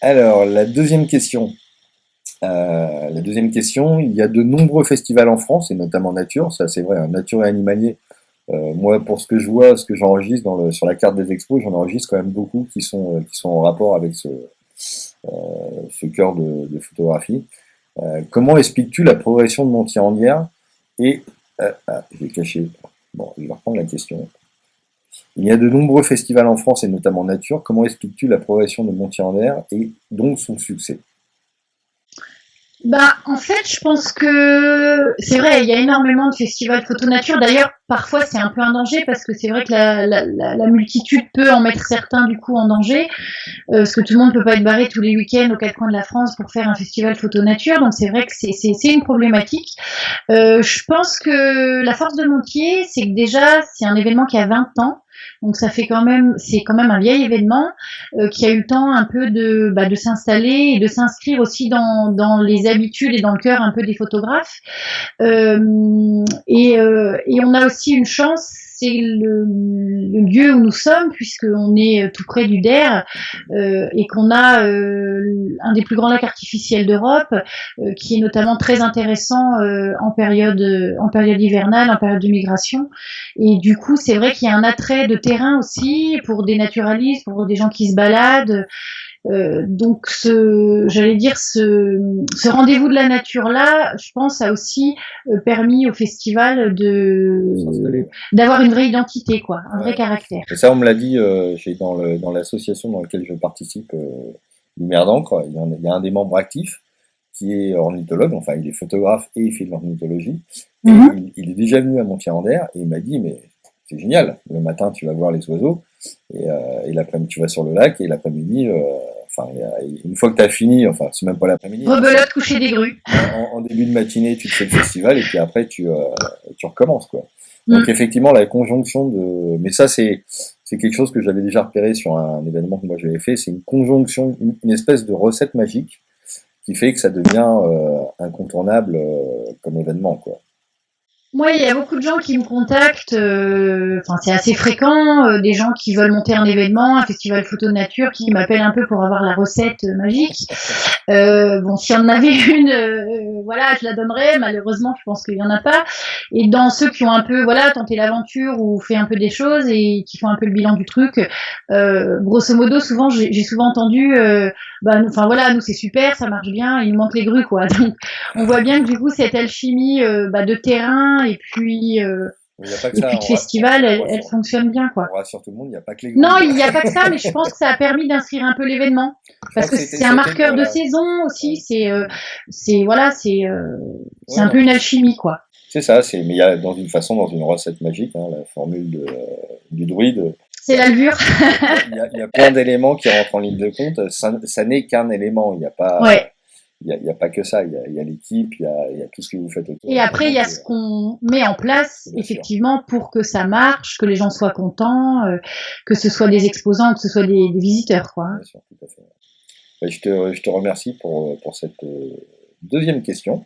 Alors, la deuxième question, il y a de nombreux festivals en France, et notamment nature, ça c'est vrai, hein, nature et animalier. Moi, pour ce que je vois, ce que j'enregistre sur la carte des expos, j'en enregistre quand même beaucoup qui sont en rapport avec ce cœur de photographie. Comment expliques-tu la progression de Montier-en-Hyères et j'ai caché. Bon, je vais reprendre la question. Il y a de nombreux festivals en France et notamment nature. Comment expliques-tu la progression de Montier-en-Hyères et donc son succès? Bah, en fait, je pense que c'est vrai, il y a énormément de festivals photo nature. D'ailleurs, parfois, c'est un peu un danger parce que c'est vrai que la multitude peut en mettre certains du coup en danger, parce que tout le monde peut pas être barré tous les week-ends aux quatre coins de la France pour faire un festival photo nature. Donc c'est vrai que c'est une problématique. Je pense que la force de Montier, c'est que déjà, c'est un événement qui a 20 ans. Donc ça fait quand même, c'est quand même un vieil événement qui a eu le temps un peu de s'installer et de s'inscrire aussi dans les habitudes et dans le cœur un peu des photographes. Et on a aussi une chance, c'est le lieu où nous sommes, puisqu'on est tout près du Der et qu'on a un des plus grands lacs artificiels d'Europe, qui est notamment très intéressant en période hivernale, en période de migration. Et du coup, c'est vrai qu'il y a un attrait de terrain aussi pour des naturalistes, pour des gens qui se baladent. Donc, j'allais dire, ce rendez-vous de la nature là, je pense, a aussi permis au festival d'avoir une vraie identité, quoi, un vrai Ouais. caractère. Et ça, on me l'a dit, dans l'association dans laquelle je participe, Lumière d'encre, il y a un des membres actifs qui est ornithologue, enfin il est photographe et il fait de l'ornithologie, et Mm-hmm. il est déjà venu à Montier-en-Der et il m'a dit mais c'est génial, le matin tu vas voir les oiseaux et l'après-midi tu vas sur le lac et l'après-midi, enfin une fois que tu as fini, enfin c'est même pas l'après-midi, hein, Rebelote, coucher des grues. en début de matinée tu te fais le festival et puis après tu recommences quoi. Donc Mm. effectivement la conjonction mais ça c'est quelque chose que j'avais déjà repéré sur un événement que moi j'avais fait, c'est une conjonction, une espèce de recette magique qui fait que ça devient incontournable comme événement, quoi. Moi, il y a beaucoup de gens qui me contactent, enfin c'est assez fréquent, des gens qui veulent monter un événement, un festival photo de nature, qui m'appellent un peu pour avoir la recette magique. Bon, s'il y en avait une, voilà, je la donnerais. Malheureusement, je pense qu'il y en a pas. Et dans ceux qui ont un peu, voilà, tenté l'aventure ou fait un peu des choses et qui font un peu le bilan du truc, grosso modo, souvent, j'ai souvent entendu, enfin voilà, nous c'est super, ça marche bien, il nous manque les grues, quoi. Donc, on voit bien que du coup, cette alchimie de terrain Mais il n'y a pas que et ça, puis de festival, on elle rassure, fonctionne bien, quoi. on rassure tout le monde, il n'y a pas que les Non, grues. il n'y a pas que ça, mais je pense que ça a permis d'inscrire un peu l'événement Je crois parce que que c'était, c'est un ça a été, marqueur de voilà. saison aussi. Ouais. C'est voilà, c'est Ouais, un non, peu une alchimie, quoi. c'est ça, mais il y a dans une recette magique, hein, la formule du druide, C'est il l'alvure. y a plein d'éléments qui rentrent en ligne de compte. Ça n'est qu'un élément, il n'y a pas, Ouais. il y a pas que ça, il y a l'équipe, il y a tout ce que vous faites autour Et après, il également y a qui ce qu'on met en place, bien sûr, effectivement, pour que ça marche, que les gens soient contents, que ce soit des exposants, que ce soit des visiteurs, quoi. bien sûr, tout à fait. Ben, je te remercie pour cette deuxième question.